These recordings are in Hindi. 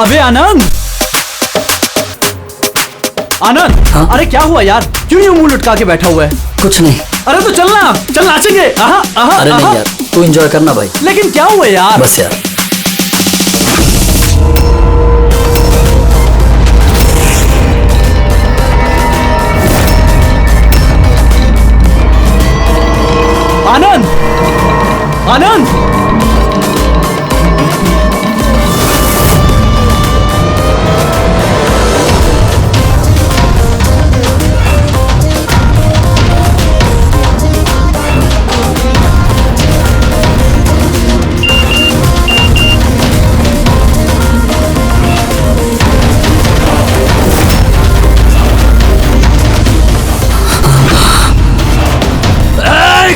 अबे आनंद, आनंद। हाँ? अरे क्या हुआ यार, क्यों यूं मुंह लटका के बैठा हुआ है? कुछ नहीं। अरे तो चलना, चल नाचेंगे। अरे नहीं यार, तू एंजॉय करना भाई। लेकिन क्या हुआ यार? बस यार। आनंद, आनंद।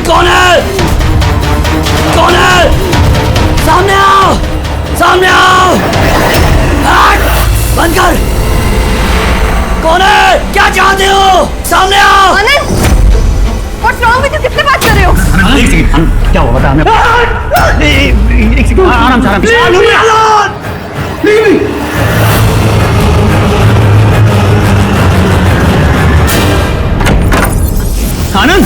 कौन है? कौन है? सामने आओ, सामने आओ। बंद कर। कौन है? क्या चाहते हो? सामने आओ। आनंद, what's wrong with you? किससे बात कर रहे हो? एक सेकंड, क्या हुआ बता हमें। एक सेकंड, आराम से, आराम से। आनंद, आनंद।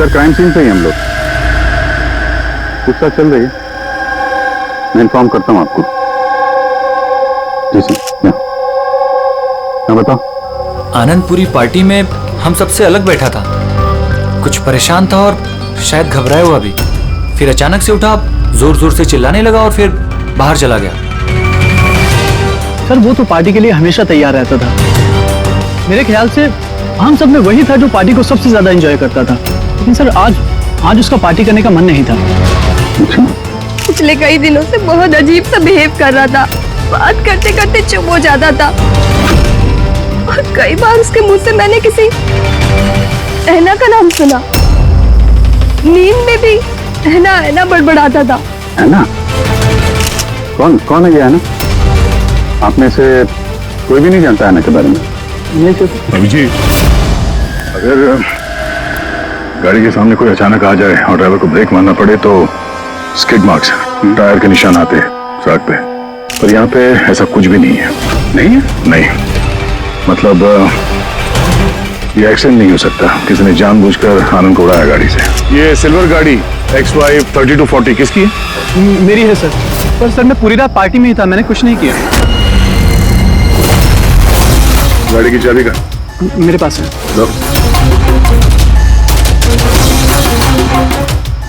सर क्राइम सीन पे ही हम लोग, पूछताछ चल रही है, मैं इन्फॉर्म करता हूँ आपको। जी सर। हाँ बताओ। आनंद पूरी पार्टी में हम सबसे अलग बैठा था, कुछ परेशान था और शायद घबराया हुआ भी। फिर अचानक से उठा, जोर जोर से चिल्लाने लगा और फिर बाहर चला गया। सर वो तो पार्टी के लिए हमेशा तैयार रहता था। मेरे ख्याल से हम सब में वही था जो पार्टी को सबसे ज्यादा एंजॉय करता था। लेकिन सर आज उसका पार्टी करने का मन नहीं था। पिछले कई दिनों से बहुत अजीब सा बिहेव कर रहा था। बात करते करते चुप हो जाता था और कई बार उसके मुंह से मैंने किसी ऐना का नाम सुना। नींद में भी ऐना ऐना बड़बड़ाता था। ऐना? कौन है ये ऐना? आप में से कोई भी नहीं जानता ऐना के बारे में? नहीं सर। अभी जी, अगर गाड़ी के सामने कोई अचानक आ जाए और ड्राइवर को ब्रेक मारना पड़े तो स्किड मार्क्स, टायर के निशान आते हैं सड़क पे, पर यहाँ पे ऐसा कुछ भी नहीं है। नहीं है? नहीं, मतलब ये एक्सीडेंट नहीं हो सकता। किसी ने जानबूझकर आनंद को उड़ाया गाड़ी से। ये सिल्वर गाड़ी XY 3240 किसकी है? मेरी है सर। पर सर मैं पूरी रात पार्टी में ही था, मैंने कुछ नहीं किया। गाड़ी की चाबी का? मेरे पास है। दो।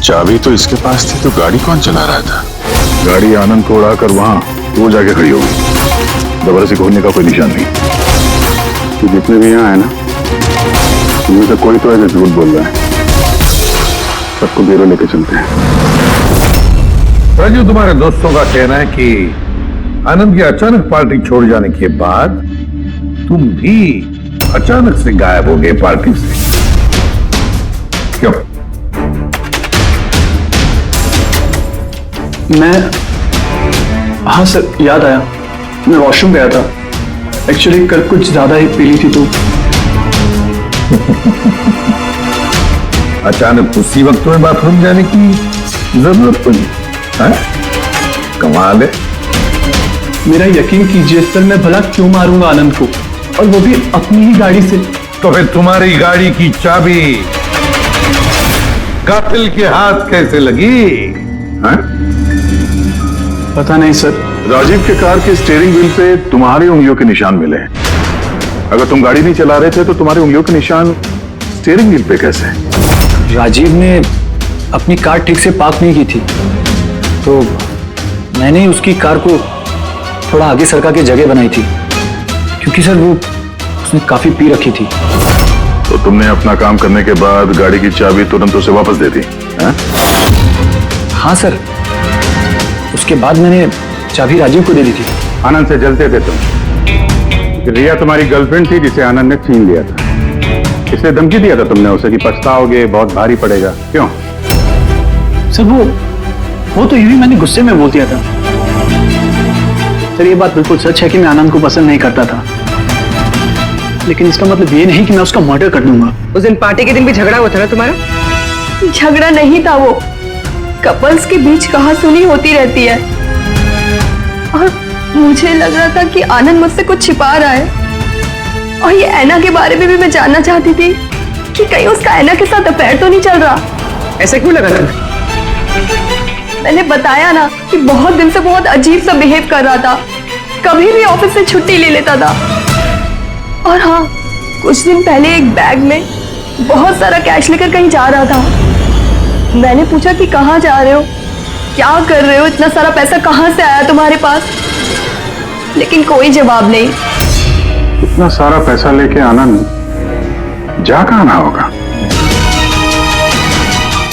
चाबी तो इसके पास थी, तो गाड़ी कौन चला रहा था? गाड़ी आनंद को उड़ाकर वहां वो जाके खड़ी होगी। दोबारा से खोलने का कोई निशान नहीं। तो जितने भी यहाँ है ना, उनमें से कोई तो ऐसे झूठ बोल रहा है। सबको ब्यूरो लेके चलते हैं। राजू, तुम्हारे दोस्तों का कहना है कि आनंद की अचानक पार्टी छोड़ जाने के बाद तुम भी अचानक से गायब हो गए पार्टी से। क्यों? हाँ सर, याद आया। मैं वॉशरूम गया था। एक्चुअली कल कुछ ज्यादा ही पी ली थी तो। अचानक उसी वक्त तुम्हें बाथरूम जाने की जरूरत पड़ी? कमाल है। मेरा यकीन कीजिए सर, मैं भला क्यों मारूंगा आनंद को, और वो भी अपनी ही गाड़ी से। तो फिर तुम्हारी गाड़ी की चाबी कातिल के हाथ कैसे लगी? पता नहीं सर, राजीव के कार के स्टीयरिंग व्हील पे तुम्हारी उंगलियों के निशान मिले हैं। अगर तुम गाड़ी नहीं चला रहे थे तो तुम्हारी उंगलियों के निशान स्टीयरिंग व्हील पे कैसे? राजीव ने अपनी कार ठीक से पार्क नहीं की थी, तो मैंने ही उसकी कार को थोड़ा आगे सरका के जगह बनाई थी, क्योंकि सर वो उसने काफी पी रखी थी। तो तुमने अपना काम करने के बाद गाड़ी की चाबी तुरंत उसे वापस दे दी? हाँ सर, उसके बाद मैंने चाबी राजीव को दे दी थी। आनंद से जलते थे तुम। रिया तुम्हारी गर्लफ्रेंड थी जिसे आनंद ने छीन लिया था। इसलिए धमकी दिया था तुमने उसे कि पछताओगे, बहुत भारी पड़ेगा। क्यों? सर वो तो यूं ही मैंने गुस्से में बोल दिया था। सर ये बात बिल्कुल सच है कि मैं आनंद को पसंद नहीं करता था, लेकिन इसका मतलब ये नहीं कि मैं उसका मर्डर कर दूंगा। उस दिन पार्टी के दिन भी झगड़ा हुआ था ना तुम्हारा? झगड़ा नहीं था, वो कपल्स के बीच कहासुनी होती रहती है, और मुझे लग रहा था कि आनंद मुझसे कुछ छिपा रहा है। और ये ऐना के बारे में भी मैं जानना चाहती थी कि कहीं उसका ऐना के साथ अफेयर तो नहीं चल रहा। ऐसा क्यों लगा तुम्हें? मैंने बताया ना कि बहुत दिन से बहुत अजीब सा बिहेव कर रहा था, कभी भी ऑफिस से छुट्टी ले लेता था। और हाँ, कुछ दिन पहले एक बैग में बहुत सारा कैश लेकर कहीं जा रहा था। मैंने पूछा कि कहाँ जा रहे हो, क्या कर रहे हो, इतना सारा पैसा कहाँ से आया तुम्हारे पास? लेकिन कोई जवाब नहीं। इतना सारा पैसा लेके आनंद जा कहाँ ना होगा?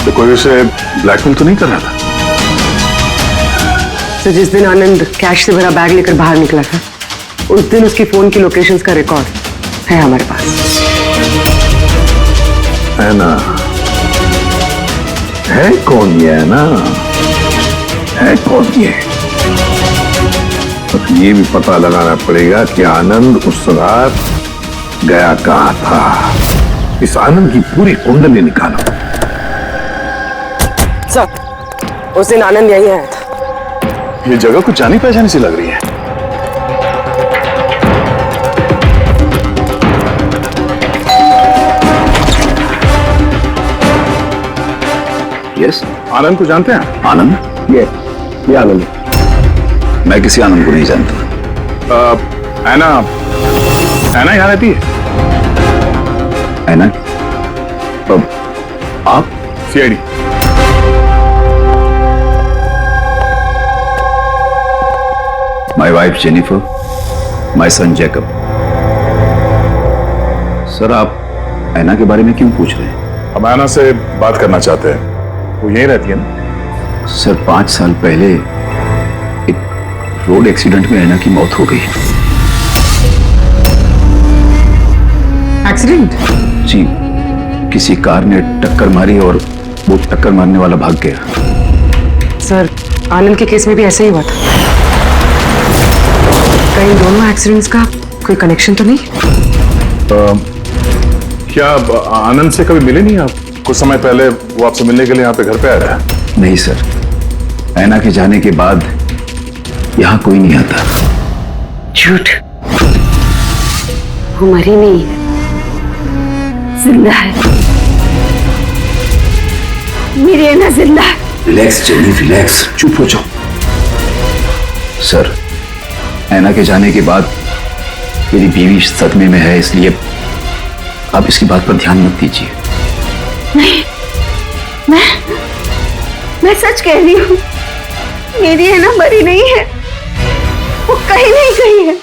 तो कोई उसे ब्लैकमेल तो नहीं कर रहा था? तो जिस दिन आनंद कैश से भरा बैग लेकर बाहर निकला था, उस दिन उसकी फोन की लोकेशंस का रिकॉर्ड है हमारे पास। है ना? है कौन ये? है ना? है कौन ये? तो ये भी पता लगाना पड़ेगा कि आनंद उस रात गया कहाँ था। इस आनंद की पूरी कुंडली निकालो। सर, उस दिन आनंद यहीं आया था। ये जगह कुछ जानी पहचानी सी लग रही है। यस, आनंद को जानते हैं? आनंद? ये आनंद। मैं किसी आनंद को नहीं जानता। ऐना यहाँ रहती है? ऐना? आप? CID. My wife Jennifer, my son Jacob. Sir, आप ऐना के बारे में क्यों पूछ रहे हैं? हम ऐना से बात करना चाहते हैं। वो यहीं रहती है ना? सर, 5 साल पहले एक रोड एक्सीडेंट में ऐना की मौत हो गई। एक्सीडेंट? जी, किसी कार ने टक्कर मारी और वो टक्कर मारने वाला भाग गया। सर, आनंद के केस में भी ऐसा ही हुआ था। कहीं दोनों एक्सीडेंट्स का कोई कनेक्शन तो नहीं? क्या आनंद से कभी मिले नहीं आप? कुछ समय पहले वो आपसे मिलने के लिए यहाँ पे घर पे आया था? नहीं सर, ऐना के जाने के बाद यहाँ कोई नहीं आता। झूठ, वो मरी नहीं है, जिंदा है। मेरी ऐना जिंदा है। रिलैक्स जेनी, रिलैक्स, चुप हो जाओ। सर, ऐना के जाने के बाद मेरी बीवी सदमे में है, इसलिए आप इसकी बात पर ध्यान मत दीजिए। नहीं, मैं सच कह रही हूँ, मेरी ऐना मरी नहीं है, वो कहीं नहीं गई है।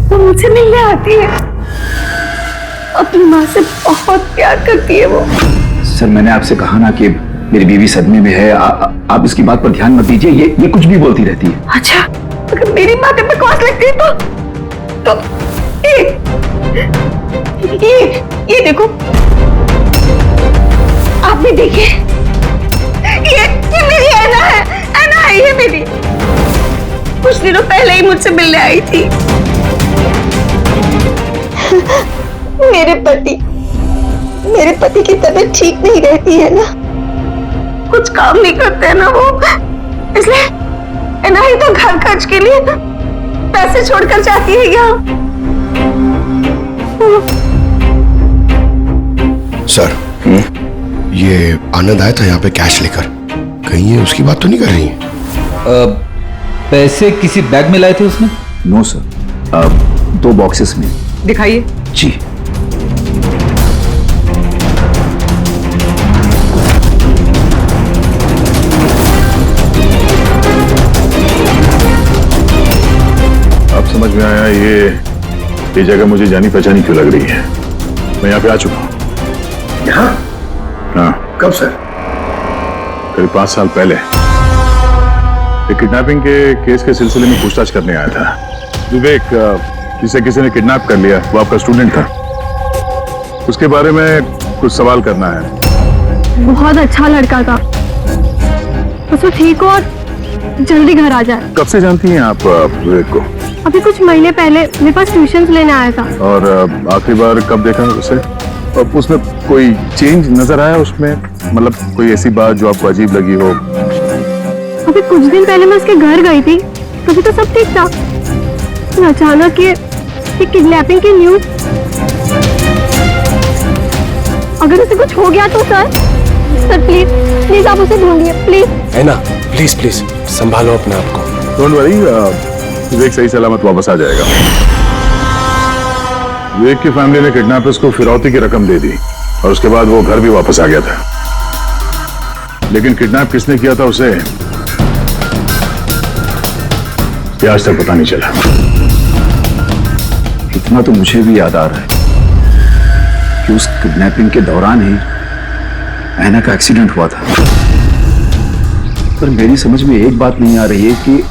वो मुझसे मिलने आती है, अपनी माँ से बहुत प्यार करती है वो। सर, मैंने आपसे कहा ना कि मेरी बीवी सदमे में है, आप इसकी बात पर ध्यान मत दीजिए। ये कुछ भी बोलती रहती है। अच्छा, अगर मेरी बात पे बकवास लगती है तो ये देखो, आप भी देखिए, ये मेरी ऐना है, ऐना है ये मेरी। कुछ दिनों पहले ही मुझसे मिलने आई थी। मेरे पति की तबीयत ठीक नहीं रहती है ना, कुछ काम नहीं करते हैं ना वो, इसलिए ऐना ही तो घर खर्च के लिए पैसे छोड़कर जाती है यहाँ। सर, ये आनंद आया था यहाँ पे कैश लेकर, कहीं ये उसकी बात तो नहीं कर रही है? पैसे किसी बैग में लाए थे उसने? नो सर, 2 बॉक्सेस में। दिखाइए। जी। अब समझ में आया ये जगह मुझे जानी पहचानी क्यों लग रही है। मैं यहाँ पे आ चुका हूँ। यहाँ? हाँ। कब सर? करीब 5 साल पहले एक किडनैपिंग के केस के सिलसिले में पूछताछ करने आया था। विवेक, जिसे किसी ने किडनैप कर लिया, वो आपका स्टूडेंट था। उसके बारे में कुछ सवाल करना है। बहुत अच्छा लड़का था, बस वो ठीक हो और जल्दी घर आ जाए। कब से जानती हैं आप विवेक को? अभी कुछ महीने पहले मेरे पास ट्यूशंस लेने आया था। और आखिरी बार कब देखा उसे? और उसमें कोई चेंज नजर आया उसमें? मतलब कोई ऐसी बात जो आपको अजीब लगी हो? अभी कुछ दिन पहले मैं उसके घर गई थी, तभी तो सब ठीक था। अचानक ये किडनैपिंग की न्यूज। अगर उसे कुछ हो गया तो सर प्लीज आप उसे ढूंढिए प्लीज। है ना, प्लीज संभालो अपने आप को। डोंट वरी, विवेक सही सलामत वापस आ जाएगा। विवेक की फैमिली ने किडनैपर्स को फिरौती की रकम दे दी और उसके बाद वो घर भी वापस आ गया था। लेकिन किडनैप किसने किया था उसे ये आज तक पता नहीं चला। इतना तो मुझे भी याद आ रहा है कि उस किडनैपिंग के दौरान ही ऐना का एक्सीडेंट हुआ था। पर मेरी समझ में एक बात नहीं आ रही है कि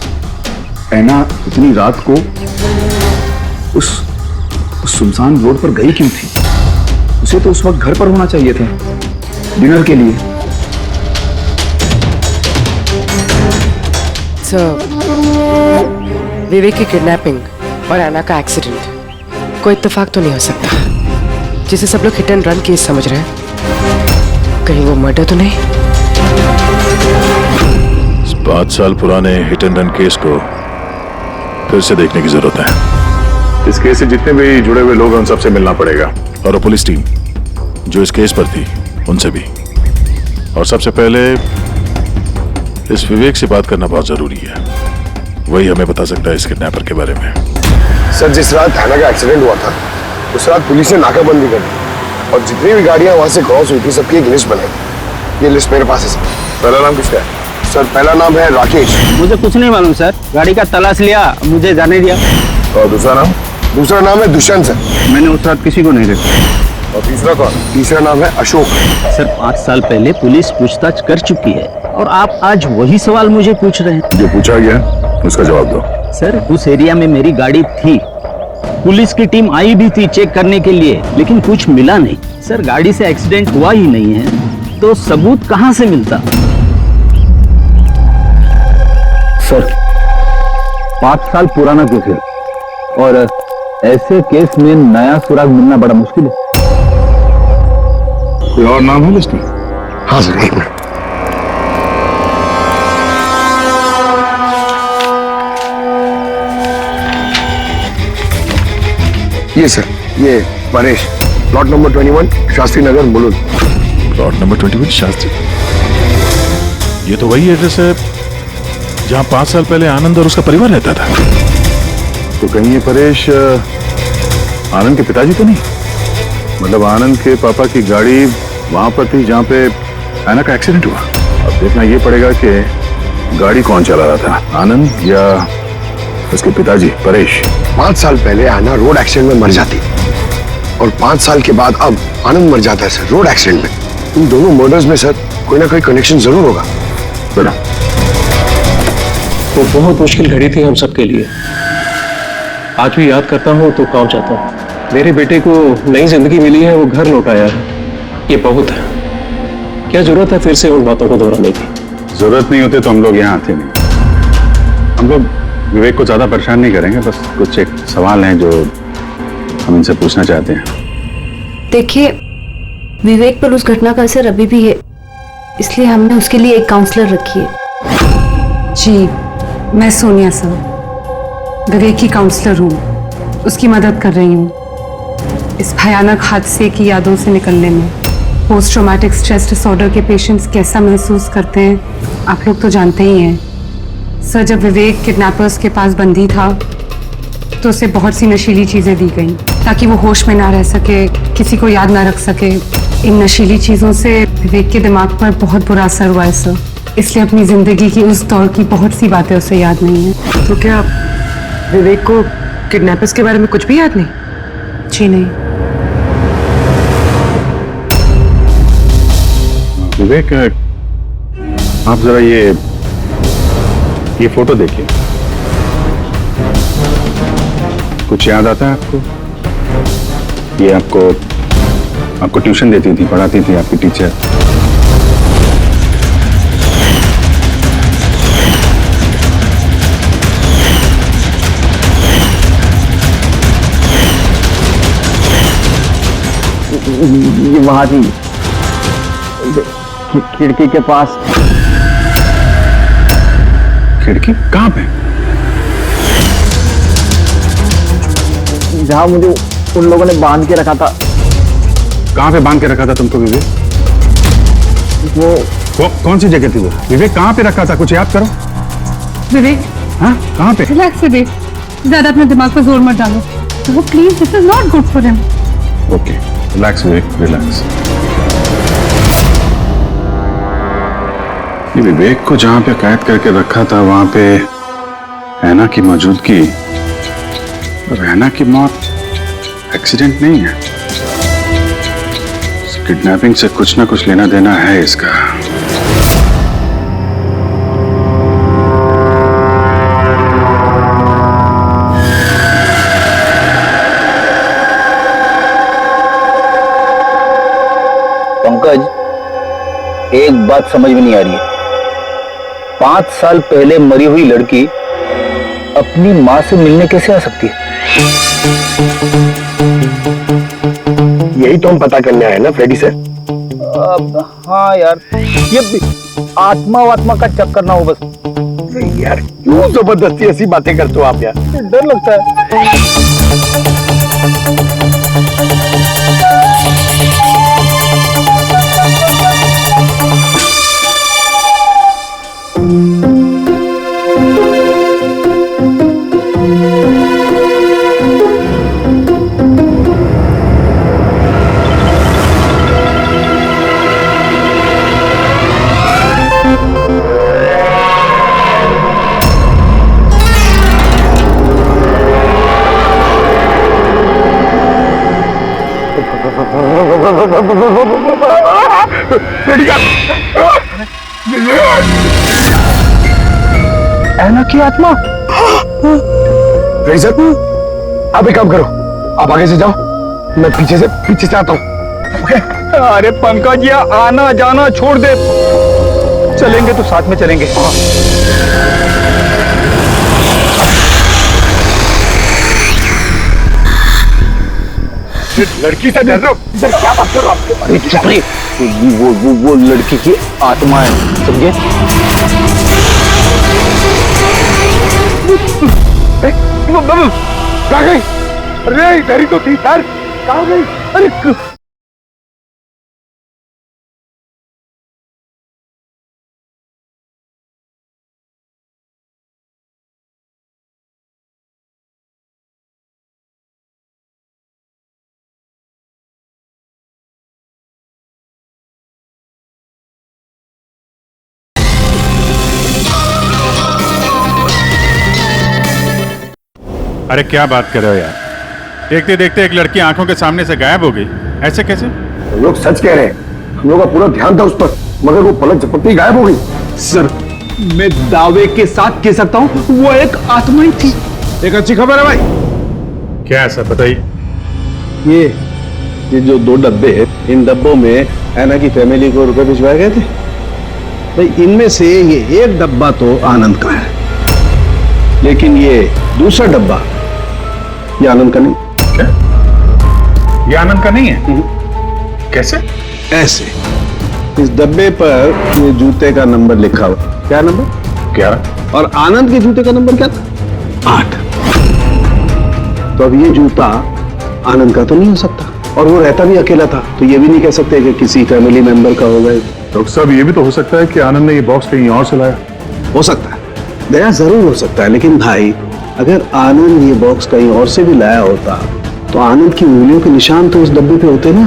ऐना इतनी रात को उस सुनसान रोड पर गई क्यों थी? उसे तो उस वक्त घर पर होना चाहिए था डिनर के लिए। विवेक की किडनैपिंग और ऐना का एक्सीडेंट कोई इत्तेफाक तो नहीं हो सकता, जिसे सब लोग हिट एंड रन केस समझ रहे हैं। कहीं वो मर्डर तो नहीं? 5 साल पुराने हिट एंड रन केस को फिर से देखने की जरूरत है। इस केस से जितने भी जुड़े हुए लोग हैं उन सबसे मिलना पड़ेगा, और पुलिस टीम जो इस केस पर थी उनसे भी। और सबसे पहले इस विवेक से बात करना बहुत जरूरी है। वही हमें बता सकता है इस किडनैपर के बारे में। सर, जिस रात ऐना का एक्सीडेंट हुआ था उस रात पुलिस ने नाकाबंदी कर दी और जितनी भी गाड़ियां वहां से क्रॉस हुई थी सबकी एक लिस्ट बनाई। ये लिस्ट मेरे पास है सर। पहला नाम किसका है? सर, पहला नाम है राकेश। मुझे कुछ नहीं मालूम सर, गाड़ी का तलाश लिया, मुझे जाने दिया। और दूसरा नाम? दूसरा नाम है दुष्यंत सर। मैंने उस रात किसी को नहीं देखा। और तीसरा कौन? तीसरा नाम है अशोक। सर 5 साल पहले पुलिस पूछताछ कर चुकी है और आप आज वही सवाल मुझे पूछ रहे हैं। जो पूछा गया उसका जवाब दो। सर उस एरिया में मेरी गाड़ी थी, पुलिस की टीम आई भी थी चेक करने के लिए, लेकिन कुछ मिला नहीं। सर गाड़ी से एक्सीडेंट हुआ ही नहीं है तो सबूत कहां से मिलता? सर 5 साल पुराना केस है और ऐसे केस में नया सुराग मिलना बड़ा मुश्किल है। कोई और नाम है लिस्ट में? हाँ सर, एक मिनट। ये सर, ये Paresh, plot number 21 Shastri Nagar Mulund. Plot number 21 Shastri. ये तो वही एड्रेस है जहां 5 साल पहले आनंद और उसका परिवार रहता था। तो कहीं ये परेश आनंद के पिताजी तो नहीं? मतलब आनंद के पापा की गाड़ी वहां पर थी जहां पे ऐना का एक्सीडेंट हुआ। अब देखना ये पड़ेगा कि गाड़ी कौन चला रहा था, आनंद या उसके पिताजी परेश। 5 साल पहले ऐना रोड एक्सीडेंट में मर जाती और 5 साल के बाद अब आनंद मर जाता है सर रोड एक्सीडेंट में। इन दोनों मर्डर्स में सर कोई ना कोई कनेक्शन जरूर होगा। बेटा, वो बहुत मुश्किल घड़ी थी हम सबके लिए। आज भी याद करता हूँ तो कांप जाता हूँ। मेरे बेटे को नई जिंदगी मिली है, वो घर लौट आया है, ये बहुत है। क्या जरूरत है फिर से उन बातों को दोहराने की? जरूरत नहीं होती तो हम लोग यहाँ आते नहीं। हम लोग विवेक को ज्यादा परेशान नहीं करेंगे, बस कुछ एक सवाल हैं जो हम इनसे पूछना चाहते हैं। देखिए, विवेक पर उस घटना का असर अभी भी है, इसलिए हमने उसके लिए एक काउंसलर रखी है। जी, मैं सोनिया सर, विवेक की काउंसलर हूँ, उसकी मदद कर रही हूँ इस भयानक हादसे की यादों से निकलने में। पोस्ट ट्रॉमेटिक स्ट्रेस डिसऑर्डर के पेशेंट्स कैसा महसूस करते हैं आप लोग तो जानते ही हैं। सर, जब विवेक किडनैपर्स के पास बंदी था तो उसे बहुत सी नशीली चीजें दी गई ताकि वो होश में ना रह सके, किसी को याद ना रख सके। इन नशीली चीजों से विवेक के दिमाग पर बहुत बुरा असर हुआ है सर, इसलिए अपनी जिंदगी की उस दौर की बहुत सी बातें उसे याद नहीं है। तो क्या विवेक को किडनैपर्स के बारे में कुछ भी याद नहीं? जी नहीं। विवेक, आप जरा ये फोटो देखिए। कुछ याद आता है आपको? ये आपको ट्यूशन देती थी, पढ़ाती थी आपकी टीचर। ये वहां थी, खिड़की के पास। खिड़की कहाँ पे? जहां मुझे उन लोगों ने बांध के रखा था। कहाँ पे बांध के रखा था तुमको विवेक? वो कौन सी जगह थी वो? विवेक कहाँ पे रखा था? कुछ याद करो। विवेक, हाँ कहाँ पे? रिलैक्स विवेक, ज्यादा अपने दिमाग पर जोर मत डालो। वो please, this is not good for him. Okay, relax Vivek, relax. ये विवेक को जहां पे कैद करके रखा था वहां पे रैना की मौजूदगी, रैना की मौत एक्सीडेंट नहीं है। किडनैपिंग से कुछ ना कुछ लेना देना है इसका। पंकज, एक बात समझ में नहीं आ रही है। 5 साल पहले मरी हुई लड़की अपनी मां से मिलने कैसे आ सकती है? यही तो हम पता करने आए ना फ्रेडी सर। हाँ यार, ये आत्मा का चक्कर ना हो बस। यार क्यों जबरदस्ती ऐसी बातें करते हो आप यार? डर लगता है। ऐना की आत्मा। सर, आप एक काम करो, आप आगे से जाओ, मैं पीछे से आता हूँ। अरे पंकज, ये आना जाना छोड़ दे, चलेंगे तो साथ में चलेंगे। लड़की से डर रहे हो? सर क्या बात कर रहे हो आप? अरे चुप रही, वो लड़की की आत्मा है, समझे? कहाँ गई? अरे इधर ही तो थी सर, कहाँ गई? अरे अरे क्या बात कर रहे हो यार? देखते देखते एक लड़की आंखों के सामने से गायब हो गई, ऐसे कैसे? हम लोग सच कह रहे हैं, हम लोग का पूरा ध्यान था उस पर, मगर वो पलक झपकते ही गायब हो गई। सर, मैं दावे के साथ कह सकता हूँ वो एक आत्मा ही थी। एक अच्छी खबर है भाई। क्या है सर, बताइए। ये जो 2 डब्बे हैं, इन डब्बों में ऐना की फैमिली को रुपए भिजवाए गए थे भाई। इनमें से ये एक डब्बा तो आनंद का है, लेकिन ये दूसरा डब्बा ये आनंद का नहीं। क्या? ये आनंद का नहीं है? कैसे? ऐसे, इस डब्बे पर ये जूते का नंबर लिखा हुआ। क्या नंबर? 11। और आनंद के जूते का नंबर क्या था? 8। तो अब ये जूता आनंद का तो नहीं हो सकता, और वो रहता भी अकेला था, तो ये भी नहीं कह सकते कि किसी फैमिली मेंबर का होगा। डॉक्टर साहब, ये भी तो हो सकता है कि आनंद ने ये बॉक्स कहीं और से लाया। हो सकता है, दया जरूर हो सकता है, लेकिन भाई अगर आनंद ये बॉक्स कहीं और से भी लाया होता तो आनंद की उंगलियों के निशान तो उस डब्बे पे होते ना।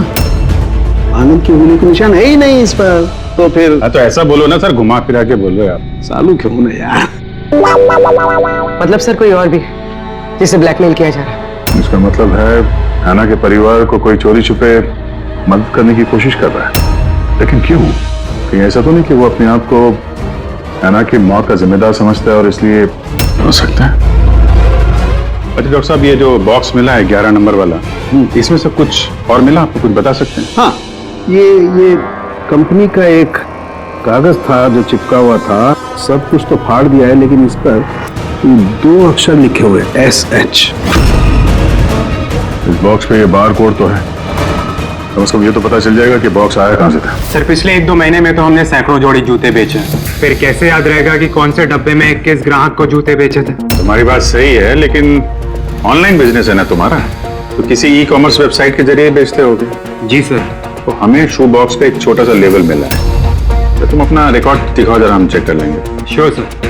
आनंद की उंगलियों के निशान है ही नहीं इस पर, तो फिर तो ऐसा बोलो ना सर, घुमा फिरा के बोलो यार। सालू क्यों ना यार। मतलब सर कोई और भी जिसे ब्लैकमेल किया जा रहा है? इसका मतलब है हैना के परिवार को कोई चोरी छुपे मदद करने की कोशिश कर रहा है, लेकिन क्यों? कहीं ऐसा तो नहीं कि वो अपने आप को हैना की मौत का जिम्मेदार समझता है और इसलिए? हो सकता है। अच्छा डॉक्टर साहब, ये जो बॉक्स मिला है 11 नंबर वाला, इसमें से कुछ और मिला? आपको कुछ बता सकते हैं? हाँ, ये कंपनी का एक कागज था जो चिपका हुआ था। सब कुछ तो फाड़ दिया है, लेकिन इस पर 2 अक्षर लिखे हुए SH। इस बॉक्स पे ये बार कोड तो है, कम से कम ये तो पता चल जाएगा कि बॉक्स आया कहाँ से था। सर पिछले 1-2 महीने में तो हमने सैकड़ों जोड़ी जूते बेचे, फिर कैसे याद रहेगा कि कौन से डब्बे में किस ग्राहक को जूते बेचे थे? तुम्हारी बात सही है, लेकिन ऑनलाइन बिजनेस है ना तुम्हारा, तो किसी ई-कॉमर्स वेबसाइट के जरिए बेचते होगे। जी सर। तो हमें शू बॉक्स पे एक छोटा सा लेबल मिला है, तो तुम अपना रिकॉर्ड दिखाओ जरा, हम चेक कर लेंगे। Sure sir.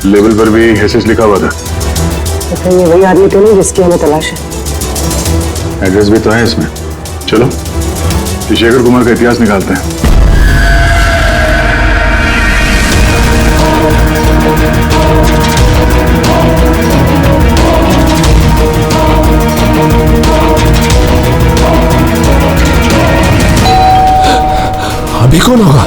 लेबल पर भी एसएस लिखा हुआ था। तो फिर ये वही आदमी तो नहीं जिसकी हमें तलाश है? एड्रेस भी तो है इसमें। चलो शेखर कुमार का इतिहास निकालते हैं। अभी कौन होगा?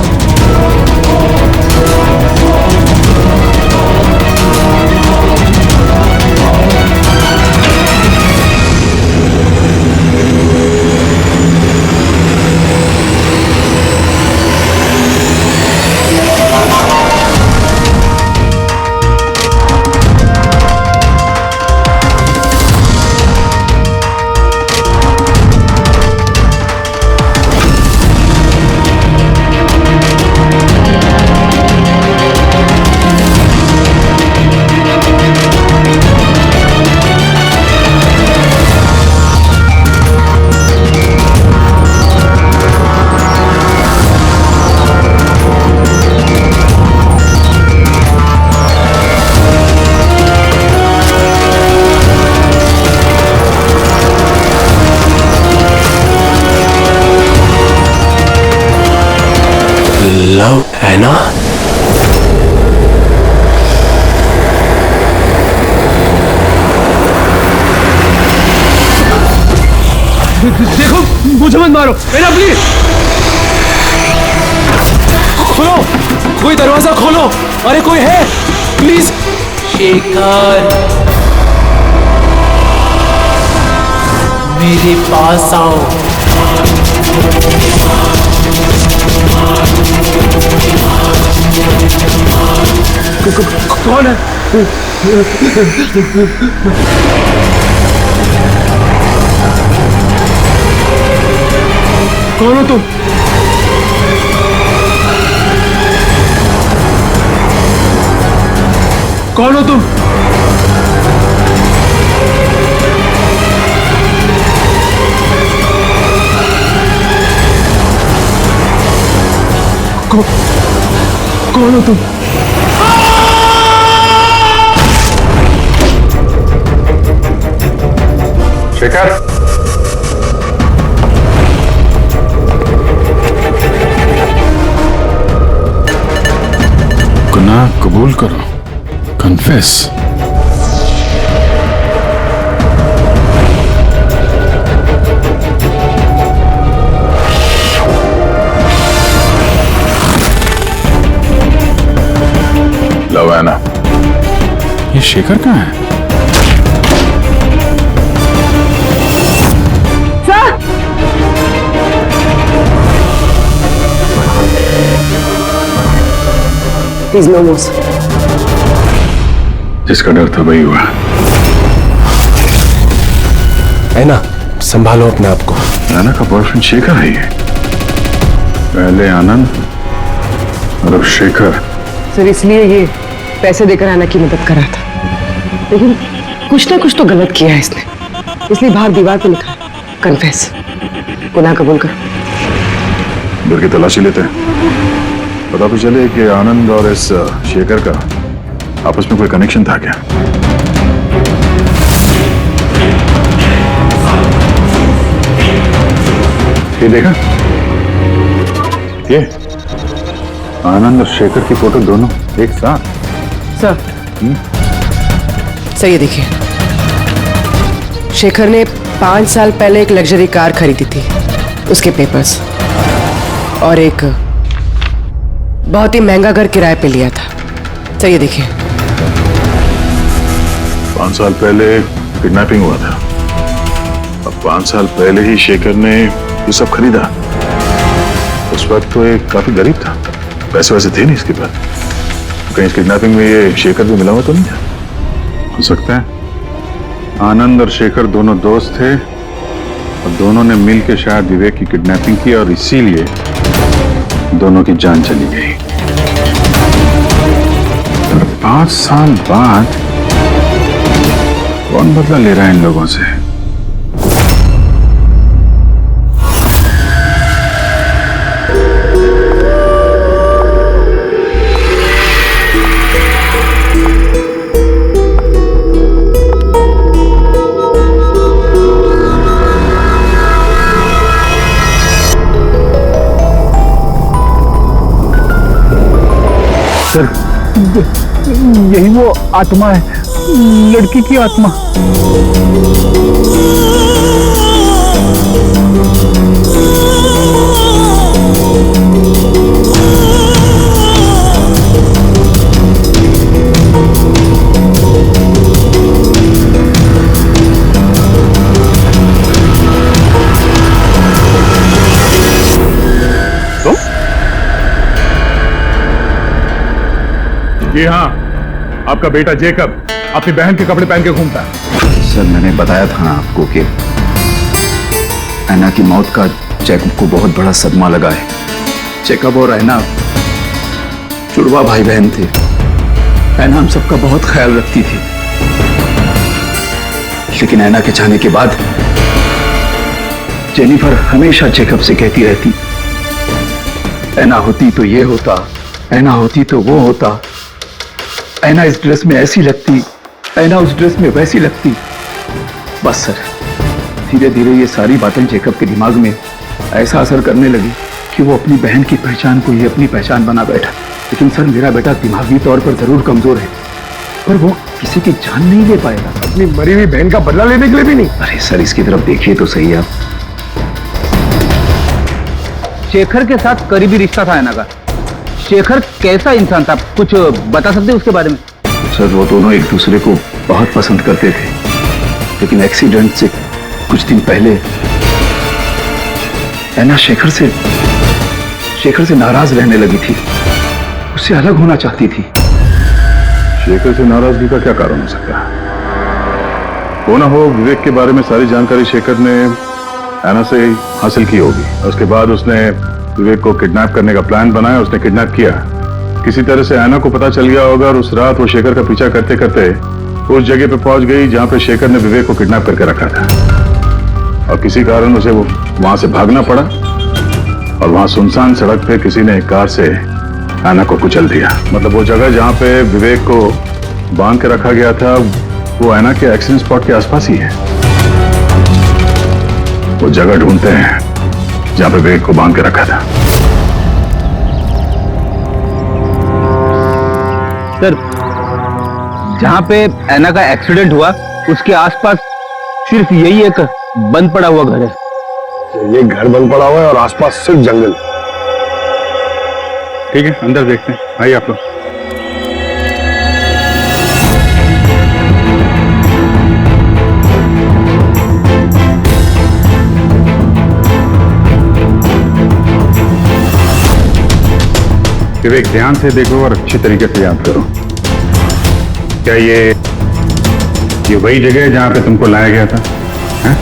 लव हैना? देखो, मुझे मत मारो, हैना प्लीज। खोलो, कोई दरवाजा खोलो। अरे कोई है, प्लीज। शेखर, मेरे पास आओ। कौन है? कौन हो तुम? कौन हो तुम? कौन हो तुम? शेखर, गुनाह कबूल करो, कन्फेस। लो हैना, ये शेखर कहाँ है? प्लीज नो मोर। जिसका डर था वही हुआ। हैना, संभालो अपने आप को। हैना का बॉयफ्रेंड शेखर है ये। पहले आनंद और अब शेखर। सर इसलिए ये पैसे देकर हैना की मदद कर रहा था, लेकिन कुछ ना कुछ तो गलत किया है इसने। इसलिए बाहर दीवार पे लिखा है कन्फेस, गुनाह कबूल करो। घर की तलाशी लेते हैं, पता तो चले कि आनंद और इस शेखर का आपस में कोई कनेक्शन था क्या। ये देखा, ये आनंद और शेखर की फोटो दोनों एक साथ। सर सर ये देखिए, शेखर ने 5 साल पहले एक लग्जरी कार खरीदी थी, उसके पेपर्स, और एक बहुत ही महंगा घर किराए पे लिया था। सर ये देखिए, 5 साल पहले किडनैपिंग हुआ था, अब 5 साल पहले ही शेखर ने ये सब खरीदा। उस वक्त तो ये काफी गरीब था, पैसे वैसे थे नहीं इसके पास। कहीं इस किडनैपिंग में ये शेखर भी मिला हुआ तो नहीं था? हो सकता है आनंद और शेखर दोनों दोस्त थे और दोनों ने मिल के शायद विवेक की किडनैपिंग की और इसीलिए दोनों की जान चली गई। 5 साल बाद कौन बदला ले रहा है इन लोगों से? यही वो आत्मा है, लड़की की आत्मा। जी हाँ, आपका बेटा जेकब अपनी बहन के कपड़े पहन के घूमता है। सर मैंने बताया था ना आपको कि ऐना की मौत का जैकब को बहुत बड़ा सदमा लगा है। जैकब और ऐना जुड़वा भाई बहन थे। ऐना हम सबका बहुत ख्याल रखती थी, लेकिन ऐना के जाने के बाद जेनिफर हमेशा जैकब से कहती रहती, ऐना होती तो ये होता, ऐना होती तो वो होता, ऐना इस ड्रेस में ऐसी लगती, ऐना उस ड्रेस में वैसी लगती। बस सर, धीरे धीरे ये सारी बातें जैकब के दिमाग में ऐसा असर करने लगी कि वो अपनी बहन की पहचान को ही अपनी पहचान बना बैठा। लेकिन सर मेरा बेटा दिमागी तौर पर जरूर कमजोर है, पर वो किसी की जान नहीं ले पाएगा। अपनी मरी हुई बहन का बदला लेने के लिए भी नहीं। अरे सर इसकी तरफ देखिए तो सही आप। शेखर के साथ करीबी रिश्ता था ऐना का। शेखर कैसा इंसान था, कुछ बता सकते उसके बारे में? सर वो दोनों एक दूसरे को बहुत पसंद करते थे, लेकिन एक्सीडेंट से कुछ दिन पहले ऐना शेखर से नाराज रहने लगी थी, उससे अलग होना चाहती थी। शेखर से नाराजगी का क्या कारण हो सकता है? हो ना हो विवेक के बारे में सारी जानकारी शेखर ने ऐना से हासिल की होगी। उसके बाद उसने विवेक को किडनैप करने का प्लान बनाया, उसने किडनैप किया। किसी तरह से ऐना को पता चल गया होगा और उस रात वो शेखर का पीछा करते करते उस जगह पे पहुंच गई जहां पे शेखर ने विवेक को किडनैप करके रखा था, और किसी कारण उसे वो वहां से भागना पड़ा और वहां सुनसान सड़क पे किसी ने एक कार से ऐना को कुचल दिया। मतलब वो जगह जहां पे विवेक को बांध के रखा गया था वो ऐना के एक्सीडेंट स्पॉट के आसपास ही है। वो जगह ढूंढते हैं जहां पे विवेक को बांध के रखा था। सर जहां पे ऐना का एक्सीडेंट हुआ उसके आसपास सिर्फ यही एक बंद पड़ा हुआ घर है। ये घर बंद पड़ा हुआ है और आसपास सिर्फ जंगल। ठीक है, अंदर देखते हैं, आइए आप लोग। विवेक ध्यान से देखो और अच्छी तरीके से याद करो। क्या ये वही जगह है जहां पे तुमको लाया गया था? है?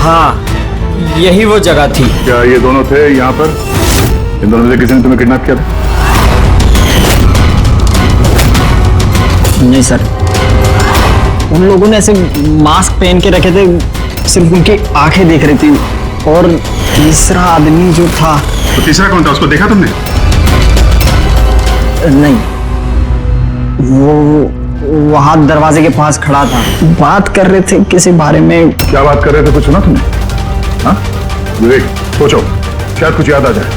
हाँ, यही वो जगह थी। क्या ये दोनों थे यहाँ पर? इन दोनों में से किसी ने तुम्हें किडनैप किया था? नहीं सर, उन लोगों ने ऐसे मास्क पहन के रखे थे, सिर्फ उनकी आंखें देख रही थी। और तीसरा आदमी जो था, तो तीसरा कौन था? उसको देखा तुमने? नहीं, वो वहां दरवाजे के पास खड़ा था, बात कर रहे थे किसी बारे में। क्या बात कर रहे थे, कुछ सुना तुमने? हाँ विवेक, सोचो, शायद कुछ याद आ जाए।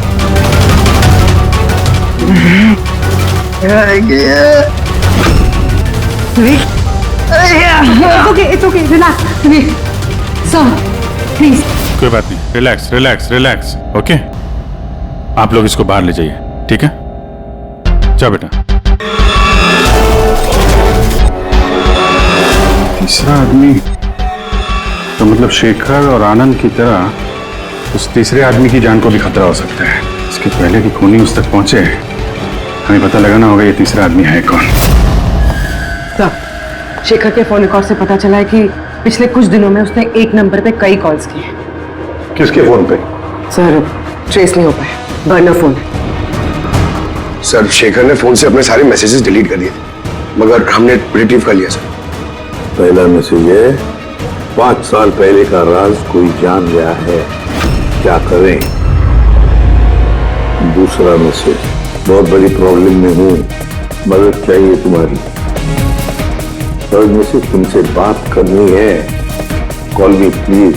It's okay, relax. Sir, please. कोई बात नहीं, रिलैक्स रिलैक्स रिलैक्स। ओके, आप लोग इसको बाहर ले जाइए, ठीक है? जाओ बेटा। तीसरा आदमी तो मतलब शेखर और आनंद की तरह उस तीसरे आदमी की जान को भी खतरा हो सकता है। इसके पहले कि खूनी उस तक पहुंचे, हमें पता लगाना होगा ये तीसरा आदमी है कौन। सर, शेखर के फोन रिकॉर्ड से पता चला है कि पिछले कुछ दिनों में उसने एक नंबर पे कई कॉल्स की हैं। किसके फोन पे? सर, ट्रेस नहीं हो पाया, बर्नर फोन। सर, शेखर ने फोन से अपने सारे मैसेजेस डिलीट कर दिए थे, मगर हमने रिट्रीव कर लिया सर। पहला मैसेज है, 5 साल पहले का राज कोई जान गया है, क्या करें? दूसरा मैसेज, बहुत बड़ी प्रॉब्लम में हूँ, मदद चाहिए तुम्हारी। थर्ड मैसेज, तुमसे बात करनी है, कॉल मी प्लीज।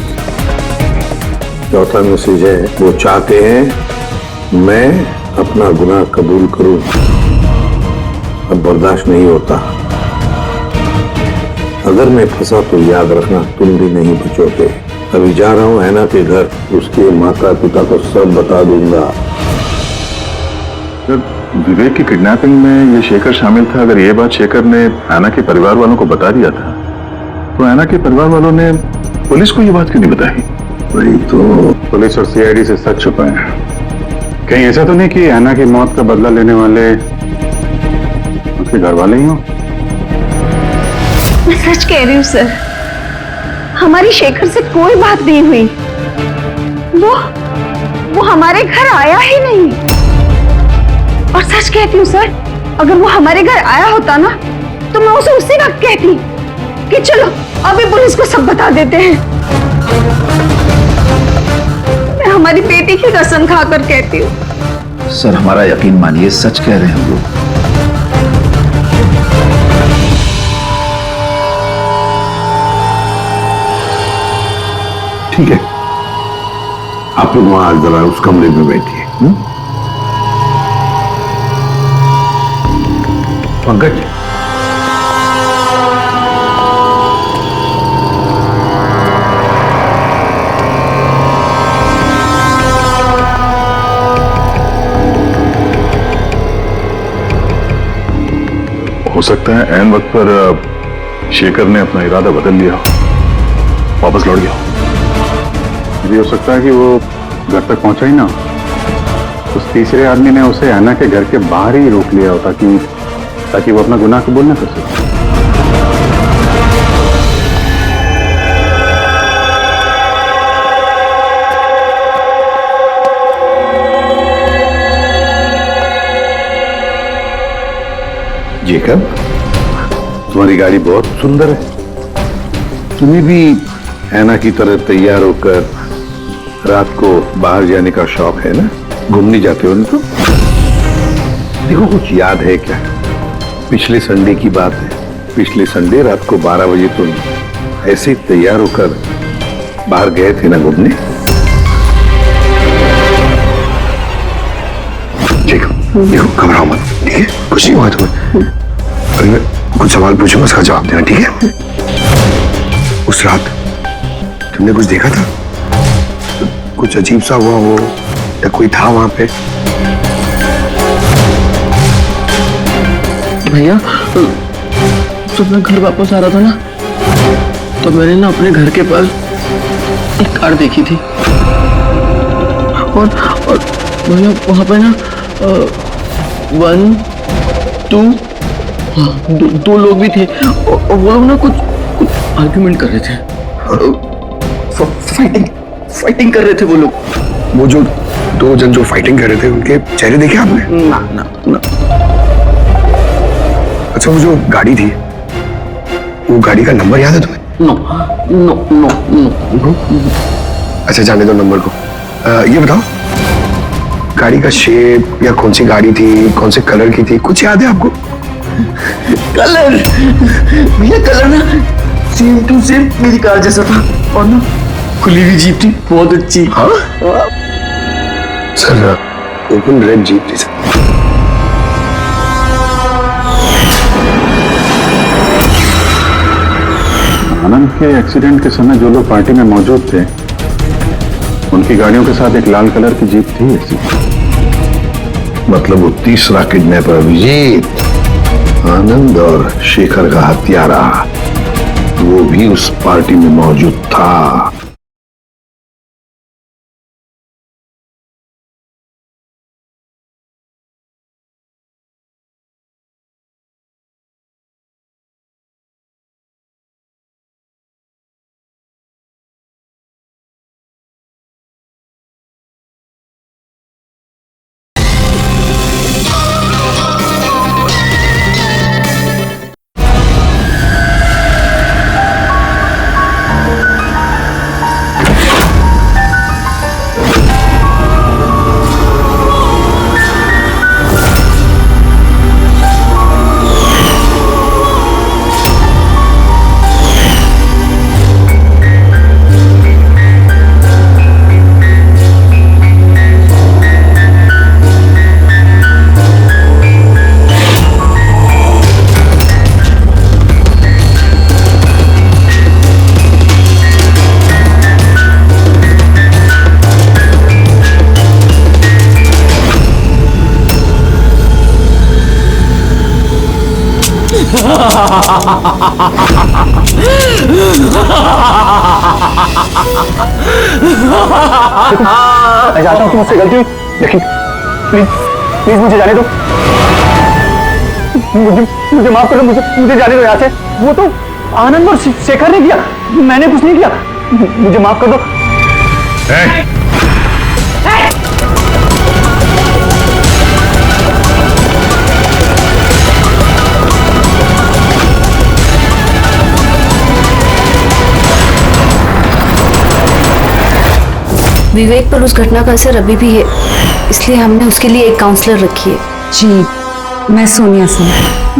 चौथा मैसेज है, वो चाहते हैं मैं अपना गुनाह कबूल करूं, अब बर्दाश्त नहीं होता। अगर मैं फंसा तो याद रखना तुम भी नहीं बचोगे। अभी जा रहा हूँ ऐना के घर, उसके माता पिता को सब बता दूंगा। विवेक की किडनैपिंग में ये शेखर शामिल था। अगर ये बात शेखर ने ऐना के परिवार वालों को बता दिया था, तो ऐना के परिवार वालों ने पुलिस को ये बात क्यों नहीं बताई? वही तो, पुलिस और सीआईडी से सच छुपाए हैं। कहीं ऐसा तो नहीं कि ऐना की मौत का बदला लेने वाले उसके घर वाले ही हों? मैं सच कह रही हूँ सर, हमारी शेखर से कोई बात नहीं हुई। वो हमारे घर आया ही नहीं। और सच कहती हूँ सर, अगर वो हमारे घर आया होता ना, तो मैं उसे उसी वक्त कहती कि चलो अभी पुलिस को सब बता देते हैं। मैं हमारी बेटी की कसम खाकर कहती हूँ। सर, हमारा यकीन मानिए, सच कह रहे हैं हम लोग। ठीक है, आप लोग वहां जरा उस कमरे में बैठिए। पंकज, हो सकता है ऐन वक्त पर शेखर ने अपना इरादा बदल लिया, वापस लौट गया। ये हो सकता है कि वो घर तक पहुंचा ही ना, उस तीसरे आदमी ने उसे ऐना के घर के बाहर ही रोक लिया हो, ताकि वो अपना गुनाह कबूल न कर सके। जेकब, तुम्हारी गाड़ी बहुत सुंदर है। तुम्हें भी ऐना की तरह तैयार होकर रात को बाहर जाने का शौक है ना? घूमने जाते हो ना? तो देखो, कुछ याद है क्या? पिछले संडे की बात है। पिछले संडे रात को 12 बजे तुम ऐसे तैयार होकर बाहर गए थे ना घूमने? देखो, घबराओ मत, ठीक है? कुछ नहीं हुआ तुम्हें। अगर मैं कुछ सवाल पूछूंगा, उसका जवाब देना, ठीक है? उस रात तुमने कुछ देखा था? कुछ अजीब सा हुआ हो, या कोई था वहां पे? भैया, जब मैं घर वापस आ रहा था ना, तो मैंने ना अपने घर के पास एक कार देखी थी। और भैया, वहां पे ना 1, 2, दो लोग भी थे, और वो लोग ना कुछ आर्ग्यूमेंट कर रहे थे। फाइटिंग कर रहे थे वो लोग। वो जो दो जन जो फाइटिंग कर रहे थे उनके चेहरे देखे आपने? ना ना ना। अच्छा, वो जो गाड़ी थी, वो गाड़ी का नंबर याद है तुम्हें? No no no no. अच्छा, जाने दो नंबर को। ये बताओ, गाड़ी का शेप या कौन सी गाड़ी थी, कौन से कलर की थी, कुछ याद है आपको? कलर भैया, कलर ना सेम टू सेम मेरी कार जैसा था, और ना खुली हुई जीप थी, बहुत अच्छी। हाँ सर, ओपन रेड जीप थी सर। आनंद के एक्सीडेंट के समय जो लोग पार्टी में मौजूद थे, उनकी गाड़ियों के साथ एक लाल कलर की जीप थी ऐसी। मतलब वो तीसरा किडनैपर अभिजीत, आनंद और शेखर का हत्यारा, वो भी उस पार्टी में मौजूद था। मैं जानता हूँ कि मुझसे गलती हुई, लेकिन प्लीज प्लीज मुझे जाने दो। मुझे माफ करो, मुझे जाने दो यहाँ से। वो तो आनंद और शेखर ने किया, मैंने कुछ नहीं किया। मुझे माफ कर दो। विवेक पर उस घटना का असर अभी भी है, इसलिए हमने उसके लिए एक काउंसलर रखी है। जी, मैं सोनिया सिंह।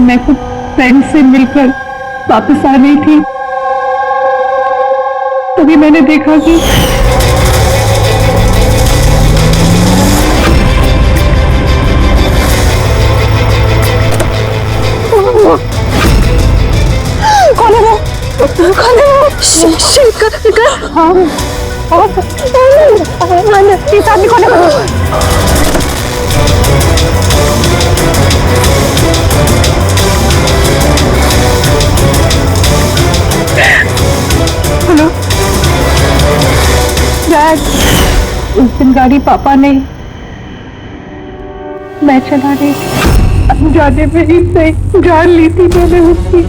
मैं कुछ फ्रेंड से मिलकर वापस आ रही थी, तभी मैंने देखा कि कौन है वो? कौन है वो? शेखर। हाँ, इस आदमी कौन है? हेलो डैड, उस दिन गाड़ी पापा ने, मैं चला रही थी, जाने में ही सही जान ली थी मैंने उसकी,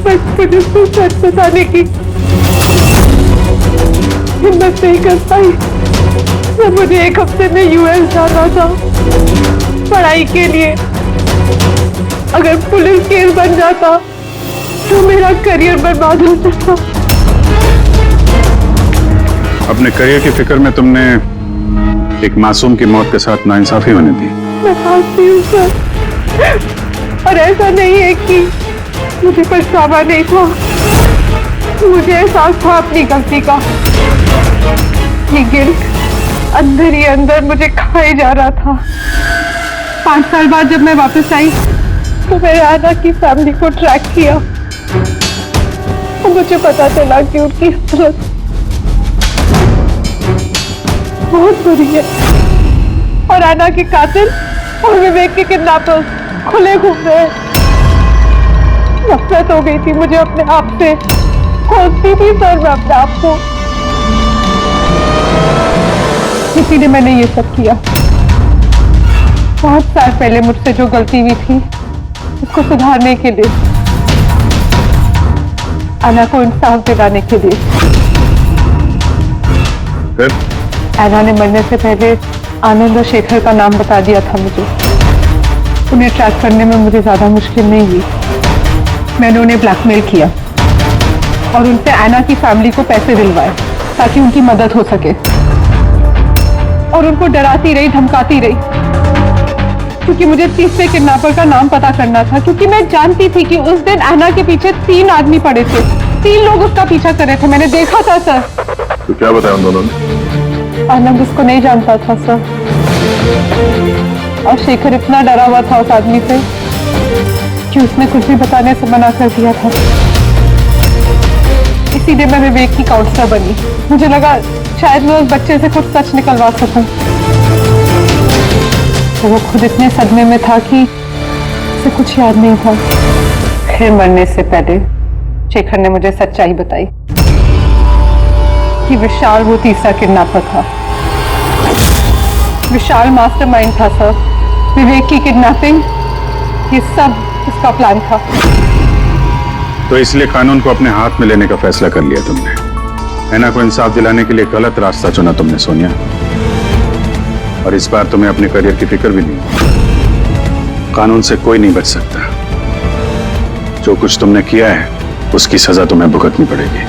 बस पुलिस को सच बताने की हिम्मत नहीं कर पाई। मैं मुझे एक हफ्ते में यूएस जाना था पढ़ाई के लिए। अगर पुलिस केस बन जाता तो मेरा करियर बर्बाद हो सकता। अपने करियर की फिक्र में तुमने एक मासूम की मौत के साथ नाइंसाफी होने दी। मैं मानती हूँ सर, और ऐसा नहीं है कि मुझे पछतावा नहीं था, मुझे एहसास था अपनी गलती का। ये गिल्ट अंदर ही अंदर मुझे खाए जा रहा था। 5 साल बाद जब मैं वापस आई तो मैंने आना की फैमिली को ट्रैक किया, तो मुझे पता चला कि उनकी हालत बहुत बुरी है, और आना के कातिल और विवेक के किडनैपर्स खुले घूम रहे हैं। नफरत हो गई थी मुझे अपने आप से, खोजती थी सर मैं अपने आप को, इसीलिए मैंने ये सब किया। 5 साल पहले मुझसे जो गलती हुई थी उसको सुधारने के लिए, आना को इंसाफ दिलाने के लिए। फिर ऐना ने मरने से पहले आनंद और शेखर का नाम बता दिया था मुझे। उन्हें ट्रैक करने में मुझे ज्यादा मुश्किल नहीं हुई। मैंने उन्हें ब्लैकमेल किया और उनसे ऐना की फैमिली को पैसे दिलवाए ताकि उनकी मदद हो सके, और उनको डराती रही, धमकाती रही, क्योंकि मुझे तीसरे किडनैपर का नाम पता करना था, क्योंकि मैं जानती थी कि उस दिन ऐना के पीछे 3 आदमी पड़े थे, 3 लोग उसका पीछा कर रहे थे। मैंने देखा था सर। तो क्या बताया उन दोनों ने? आनंद उसको नहीं जानता था सर, और शेखर इतना डरा हुआ था उस आदमी से कि उसने कुछ भी बताने से मना कर दिया था। इसीलिए मैं विवेक की काउंसलर बनी। मुझे लगा शायद मैं उस बच्चे से कुछ सच निकलवा सकूं। तो वो खुद इतने सदमे में था कि उसे कुछ याद नहीं था। फिर मरने से पहले शेखर ने मुझे सच्चाई बताई कि विशाल वो तीसरा किडनैपर था। विशाल मास्टरमाइंड था सर। विवेक की किडनैपिंग, ये सब उसका प्लान था। तो इसलिए कानून को अपने हाथ में लेने का फैसला कर लिया तुमने। ऐना को इंसाफ दिलाने के लिए गलत रास्ता चुना तुमने सोनिया, और इस बार तुम्हें अपने करियर की फिक्र भी नहीं। कानून से कोई नहीं बच सकता। जो कुछ तुमने किया है उसकी सजा तुम्हें भुगतनी पड़ेगी।